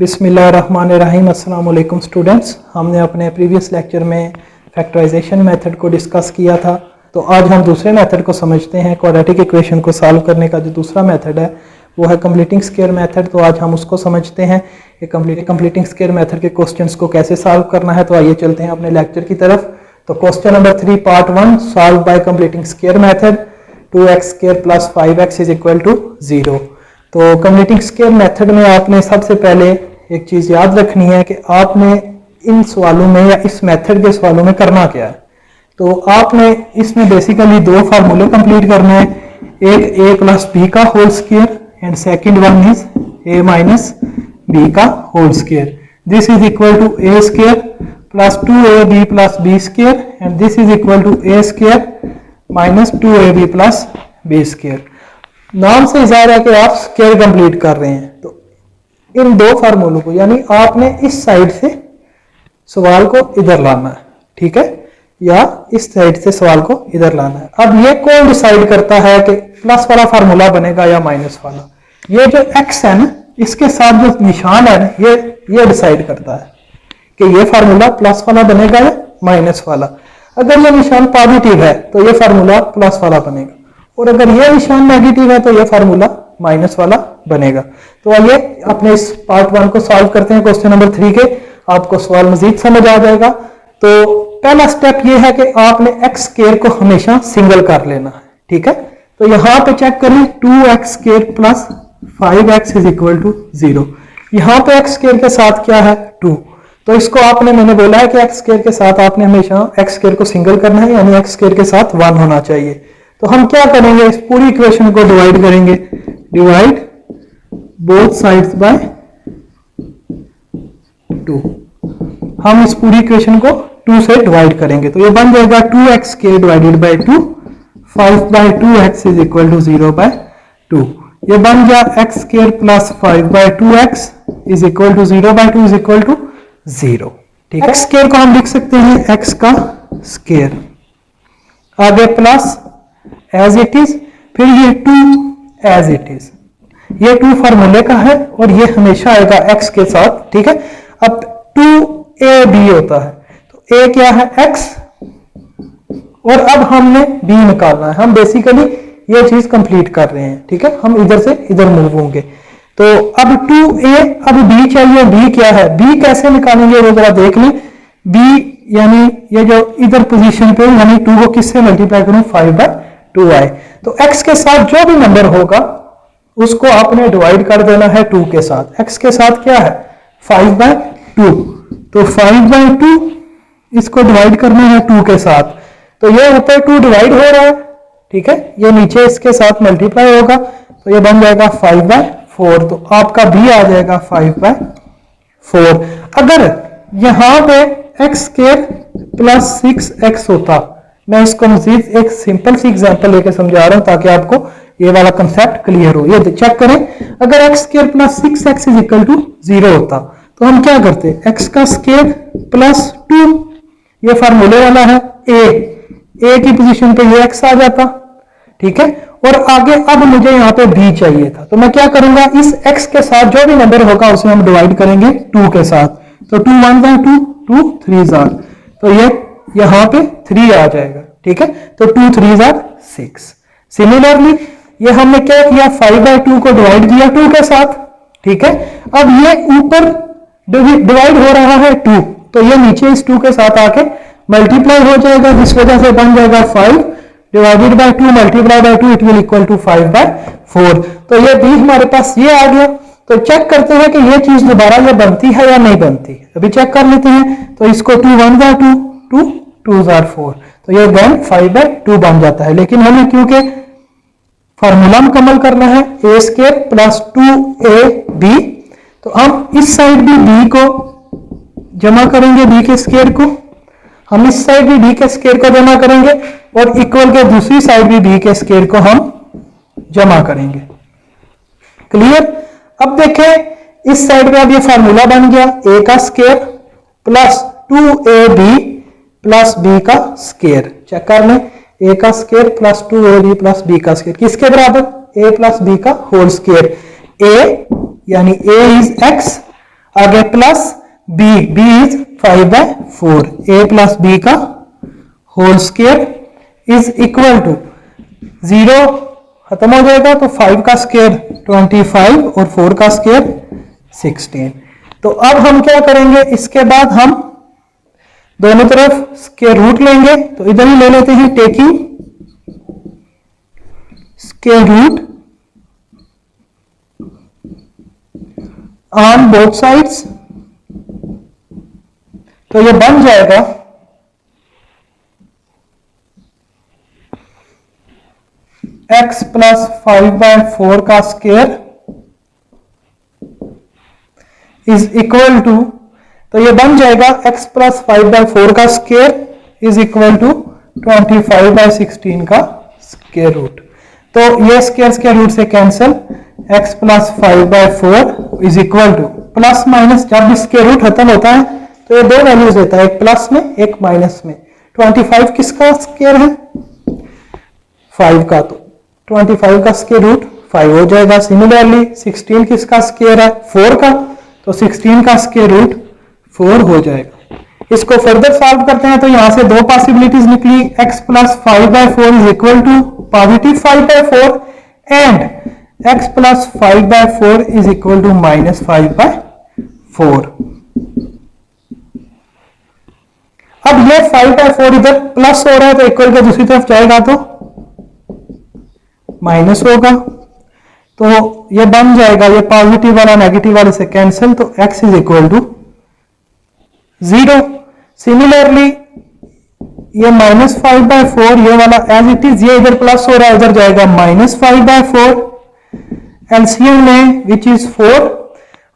बिस्मिल्लाहिर्रहमानिर्रहीम। अस्सलाम वालेकुम स्टूडेंट्स। हमने अपने प्रीवियस लेक्चर में फैक्टराइजेशन मेथड को डिस्कस किया था, तो आज हम दूसरे मेथड को समझते हैं। क्वाड्रेटिक इक्वेशन को सॉल्व करने का जो दूसरा मेथड है वो है कंप्लीटिंग स्क्वायर मेथड। तो आज हम उसको समझते हैं कि कंप्लीटिंग स्क्वायर मेथड के क्वेश्चंस को कैसे सॉल्व करना है। तो आइए चलते हैं अपने लेक्चर की तरफ। तो question number 3 part 1, solve by completing square method. 2x square plus 5x is equal to 0। तो कंप्लीटिंग स्क्वायर मेथड में आपने सबसे पहले एक चीज याद रखनी है कि आपने इन सवालों में या इस मेथड के सवालों में करना क्या है। तो आपने इसमें बेसिकली दो फार्मूले कंप्लीट करने हैं, एक a प्लस बी का whole square and second one is a minus B का whole square. This is equal to a square plus 2ab plus b square and this is equal to a square minus 2ab plus b square. नाम से ज़ाहिर है कि आप square complete कर रहे हैं। तो इन दो फार्मूलों को यानी आपने इस साइड से सवाल को इधर लाना है, ठीक है, या इस साइड से सवाल को इधर लाना है। अब ये कौन डिसाइड करता है कि प्लस वाला फार्मूला बनेगा या माइनस वाला? ये जो x है ना, इसके साथ जो निशान है ना, ये डिसाइड करता है कि ये फार्मूला प्लस वाला बनेगा या माइनस वाला। अगर ये निशान पॉजिटिव है तो ये फार्मूला प्लस वाला बनेगा, और अगर ये निशान नेगेटिव है तो ये फार्मूला माइनस वाला बनेगा। तो आइए अपने इस पार्ट 1 को सॉल्व करते हैं। क्वेश्चन नंबर 3 के आपको सवाल मजीद समझ आ जाएगा। तो पहला स्टेप ये है कि आपने एक्स स्क्वायर को हमेशा सिंगल कर लेना है, ठीक है। तो यहां पे चेक करें 2x square plus 5x is equal to 0। यहां पे एक्स स्क्वायर के साथ क्या है 2, तो इसको मैंने बोला है कि एक्स स्क्वायर के साथ आपने हमेशा एक्स स्क्वायर को सिंगल करना है, यानी एक्स स्क्वायर के साथ 1 होना चाहिए। तो हम क्या करेंगे, इस पूरी इक्वेशन को डिवाइड करेंगे, डिवाइड बोथ साइड्स बाय 2। हम इस पूरी इक्वेशन को 2 से डिवाइड करेंगे, तो ये बन जाएगा 2x square divided by 2, 5 by 2x is equal to 0 by 2। ये बन गया x square plus 5 by 2x is equal to 0 by 2 is equal to 0, ठीक है। x स्क्वायर को हम लिख सकते हैं x का स्क्वायर, आगे प्लस एज इट इज, फिर ये 2 एज इट इज। ये 2 फार्मूले का है और ये हमेशा आएगा x के साथ, ठीक है। अब 2ab होता है, तो a क्या है x, और अब हमने b निकालना है। हम बेसिकली ये चीज कंप्लीट कर रहे हैं, ठीक है। हम इधर से इधर मूव होंगे। तो अब 2a, अब b चाहिए, b क्या है, b कैसे निकालेंगे वो जरा देख लें। b यानी ये जो इधर पोजीशन पे, यानी 2 को किससे मल्टीप्लाई करूं, 5 बाय 2i। तो x के साथ जो भी नंबर होगा उसको आपने डिवाइड कर देना है 2 के साथ। x के साथ क्या है 5 बाय 2, तो 5 बाय 2 इसको डिवाइड करना है 2 के साथ। तो ये ऊपर 2 डिवाइड हो रहा है, ठीक है, ये नीचे इसके साथ मल्टीप्लाई होगा, तो ये बन जाएगा 5 बाय 4। तो आपका b आ जाएगा 5 बाय 4। अगर यहां पे x स्क्वायर प्लस 6x होता, मैं इसको मजीद एक सिंपल सी एग्जांपल लेके समझा रहा हूं ताकि आपको ये वाला कंसेप्ट क्लियर हो। ये चेक करें, अगर x square plus 6x is equal to 0 होता तो हम क्या करते, x का स्क्वायर प्लस 2, ये फार्मूले वाला है a की पोजीशन पे ये x आ जाता, ठीक है। और आगे अब मुझे यहाँ पे b चाहिए था, तो मैं क्या करूंगा, इस x के साथ जो भी नंबर होगा उसे हम डिवाइड करेंगे 2 के साथ। तो 2 1 are 2, 2 3 are, तो ये यहां पे 3 आ जाएगा, ठीक है। तो 2 3 are 6। सिमिलरली ये हमने क्या किया, 5 बाय 2 को डिवाइड किया 2 के साथ, ठीक है। अब ये ऊपर डिवाइड हो रहा है 2, तो ये नीचे इस 2 के साथ आके मल्टीप्लाई हो जाएगा, जिस वजह से बन जाएगा 5 divided by 2 multiply by 2 it will equal to 5 by 4। तो ये भी हमारे पास ये आ गया। तो चेक करते हैं कि ये चीज दोबारा ये बनती है या नहीं बनती। अभी चेक कर लेते हैं। तो इसको 2 1 are 2, 2 2 are 4, तो ये देन 5 बाय 2 बन जाता है। लेकिन हमें क्योंकि फॉर्मूला मुकम्मल करना है a स्क्वायर प्लस 2ab, तो हम इस साइड भी b को जमा करेंगे, b के स्क्वायर को, हम इस साइड भी b के स्क्वायर को जमा करेंगे, और इक्वल के दूसरी साइड भी b के स्क्वायर को हम जमा करेंगे। क्लियर? अब देखें इस साइड में अब ये फार्मूला बन गया, a का square plus 2ab plus b का स्क्वायर। चेक कर लें, a का square plus 2ab plus b का स्क्वायर किसके बराबर, a प्लस b का होल स्क्वायर। a यानी a इज x, आगे plus B, B is 5/4, A plus B का whole square is equal to 0 खत्म हो जाएगा, तो 5 का स्क्वायर 25 और 4 का स्क्वायर 16। तो अब हम क्या करेंगे, इसके बाद हम दोनों तरफ स्क्वायर रूट लेंगे, तो इधर ही ले लेते हैं, taking square root on both sides, तो ये बन जाएगा x प्लस 5/4 का स्क्वायर इज इक्वल टू, तो ये बन जाएगा x प्लस 5/4 का स्क्वायर इज इक्वल टू 25/16 का स्क्वायर रूट। तो ये स्क्वायर रूट से cancel, x plus 5/4 is equal to, plus minus जब स्क्वायर रूट खत्म होता है तो ये दो वैल्यूज देता है, एक प्लस में एक माइनस में। 25 किसका स्क्वायर है, 5 का, तो 25 का स्क्वायर रूट 5 हो जाएगा। सिमिलरली 16 किसका स्क्वायर है, 4 का, तो 16 का स्क्वायर रूट 4 हो जाएगा। इसको फर्दर सॉल्व करते हैं, तो यहां से दो पॉसिबिलिटीज निकली, x plus 5/4 is equal to positive 5/4 and x plus 5/4 is equal to minus 5/4। अब ये 5/4 इधर प्लस हो रहा है, तो इक्वल के दूसरी तरफ जाएगा तो माइनस होगा, तो ये बन जाएगा, ये पॉजिटिव वाला नेगेटिव वाले से कैंसिल, तो x is equal to 0। Similarly ये माइनस 5/4, ये वाला एज इट इज, ये इधर प्लस हो रहा है, इधर जाएगा माइनस 5/4, एलसीएम में विच इज 4,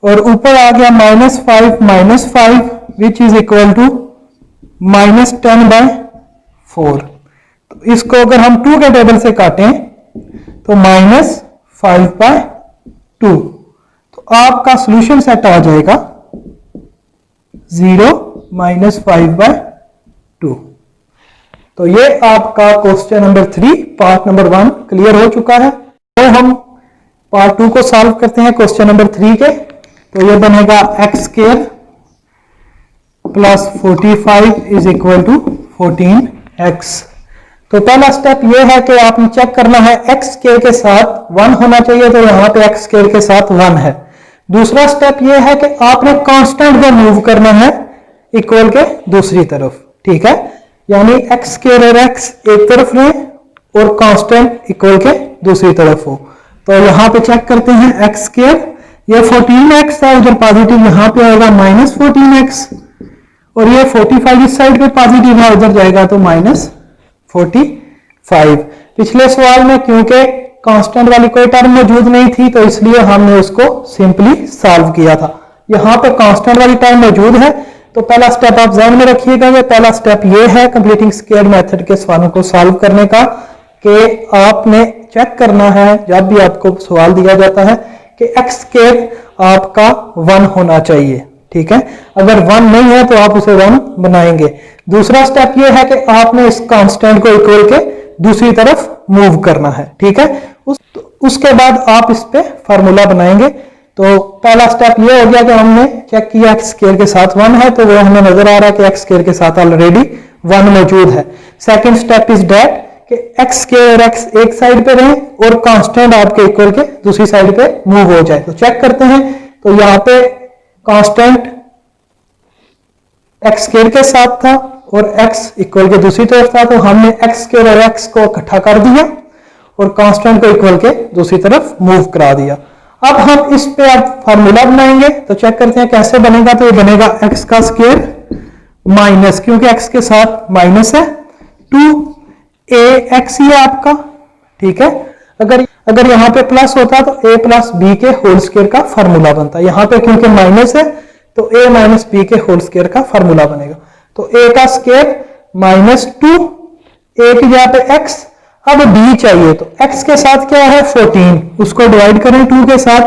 और ऊपर आ गया -5 विच इज इक्वल टू -10/4। तो इसको अगर हम 2 के टेबल से काटें तो -5/2, तो आपका सॉल्यूशन सेट आ जाएगा 0 -5/2। तो ये आपका question number 3 part number 1 clear हो चुका है। तो हम पार्ट 2 को सॉल्व करते हैं क्वेश्चन नंबर 3 के। तो ये बनेगा x square plus 45 is equal to 14x। तो पहला स्टेप ये है कि आपने चेक करना है x स्क्वायर के साथ 1 होना चाहिए, तो यहां पे x स्क्वायर के साथ 1 है। दूसरा स्टेप ये है कि आपने कांस्टेंट को मूव करना है इक्वल के दूसरी तरफ, ठीक है, यानी x स्क्वायर और x एक तरफ रहे और कांस्टेंट इक्वल के दूसरी तरफ हो। तो यहां पे चेक करते हैं x स्क्वायर, ये 14x है, उधर पॉजिटिव यहां पे आएगा -14x, और ये 45 इस साइड पे पॉजिटिव है, उधर जाएगा तो -45। पिछले सवाल में क्योंकि कांस्टेंट वाली कोई टर्म मौजूद नहीं थी, तो इसलिए हमने उसको सिंपली सॉल्व किया था। यहां पे कांस्टेंट वाली टर्म मौजूद है, तो पहला स्टेप आप ध्यान में रखिएगा। पहला स्टेप ये है कंप्लीटिंग स्क्वायर मेथड के सवालों को सॉल्व करने का, कि आपने चेक करना है जब भी आपको सवाल दिया जाता है कि x स्क्वायर आपका 1 होना चाहिए, ठीक है। अगर 1 नहीं है तो आप उसे 1 बनाएंगे। दूसरा स्टेप ये है कि आपने इस कांस्टेंट को इक्वल के दूसरी तरफ मूव करना है, ठीक है। उसके बाद आप इस पे फार्मूला बनाएंगे। तो पहला स्टेप ये हो गया कि हमने चेक किया x स्क्वायर के साथ 1 है, तो वो हमें नजर आ रहा है कि x स्क्वायर के साथ ऑलरेडी 1 मौजूद है। सेकंड स्टेप इज दैट कि x स्क्वायर और x एक साइड पे रहे और कांस्टेंट आपके इक्वल के दूसरी साइड पे मूव हो जाए। तो चेक करते हैं, तो यहाँ पे कांस्टेंट x स्क्वायर के साथ था और x इक्वल के दूसरी तरफ था, तो हमने x स्क्वायर और x को इकट्ठा कर दिया और कांस्टेंट को इक्वल के दूसरी तरफ मूव करा दिया। अब हम इस पे अब फार्मूला बनाएंगे, तो चेक करते हैं कैसे बनेगा। तो ये बनेगा x का स्क्वायर माइनस, क्योंकि x के साथ माइनस है, 2ax ही है आपका, ठीक है। अगर यहाँ पे प्लस होता तो a प्लस बी के होल स्क्वायर का फार्मूला बनता। यहाँ पे क्योंकि माइनस है तो a माइनस बी के होल स्क्वायर का फार्मूला बनेगा। तो a का स्क्वायर -2, a की जगह पे x, अब b चाहिए, तो x के साथ क्या है 14, उसको डिवाइड करें 2 के साथ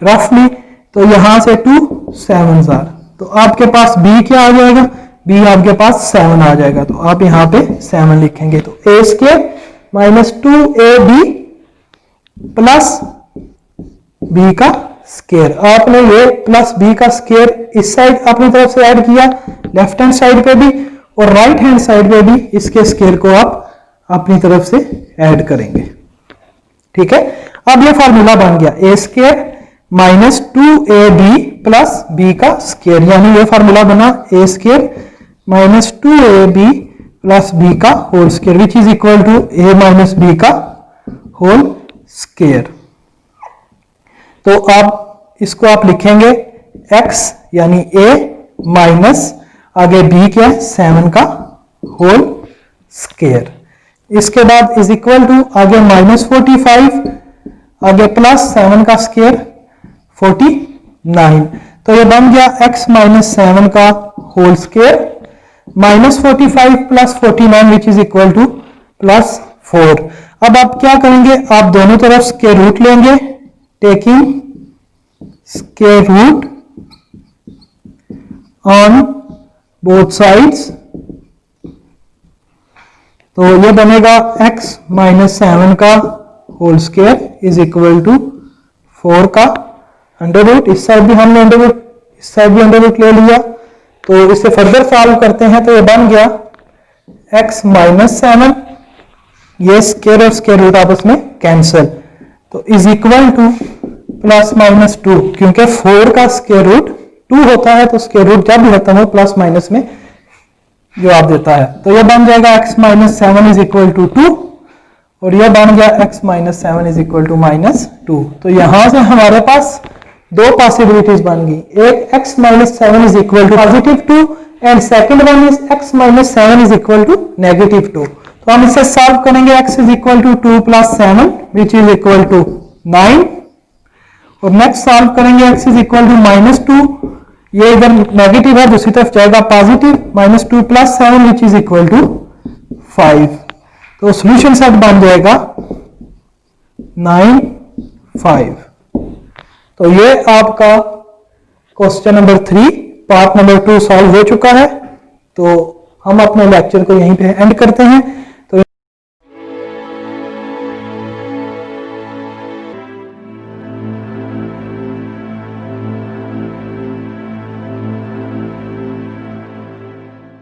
रफली, तो यहां से 2 7 जार, तो आपके पास b क्या आ जाएगा, b आपके पास 7 आ जाएगा। तो आप यहां पे 7 लिखेंगे, तो a square -2ab plus b का स्केयर। आपने ये प्लस बी का स्केयर इस साइड अपनी तरफ से ऐड किया लेफ्ट हैंड साइड पे भी, और राइट हैंड साइड पे भी इसके स्केयर को आप अपनी तरफ से ऐड करेंगे। ठीक है, अब ये फॉर्मूला बन गया A square minus 2ab plus B का स्केयर, यानी ये फॉर्मूला बना A square minus 2ab plus B का whole square which is equal to A minus B का होल स्केयर। तो आप इसको आप लिखेंगे x यानी a माइनस आगे b क्या है 7 का होल स्केयर। इसके बाद इज इक्वल टू आगे माइनस 45 आगे प्लस 7 का स्केयर 49। तो ये बन गया x माइनस 7 का whole square minus 45 plus 49 which is equal to plus 4। अब आप क्या करेंगे, आप दोनों तरफ स्क्वायर रूट लेंगे, taking square root on both sides. तो ये बनेगा x माइनस 7 का whole square is equal to 4 का अंडर रूट, इस साइड भी हमने अंडर रूट, इस साइड भी अंडर रूट ले लिया। तो इसे फर्दर सॉल्व करते हैं तो ये बन गया x माइनस 7, ये स्क्वायर और स्क्वायर रूट आपस में कैंसिल, तो is equal to plus minus 2, क्योंकि 4 का स्क्वायर रूट 2 होता है तो स्क्वायर रूट जब भी होता है वो प्लस माइनस में जवाब देता है। तो ये बन जाएगा x minus 7 is equal to 2 और यह बन गया x minus 7 is equal to minus 2। तो यहां से हमारे पास दो पॉसिबिलिटीज बन गई, एक x minus 7 is equal to positive 2 and second one is x minus 7 is equal to negative 2। तो हम इसे सॉल्व करेंगे, x is equal to 2 plus 7 which is equal to 9, और नेक्स्ट सॉल्व करेंगे x is equal to minus 2, ये इधर negative है दूसरी तरफ जाएगा positive, minus 2 plus 7 which is equal to 5। तो सॉल्यूशन सेट बन जाएगा 9 5। तो ये आपका question number 3 part number 2 solve हो चुका है। तो हम अपने लेक्चर को यहीं पे एंड करते हैं।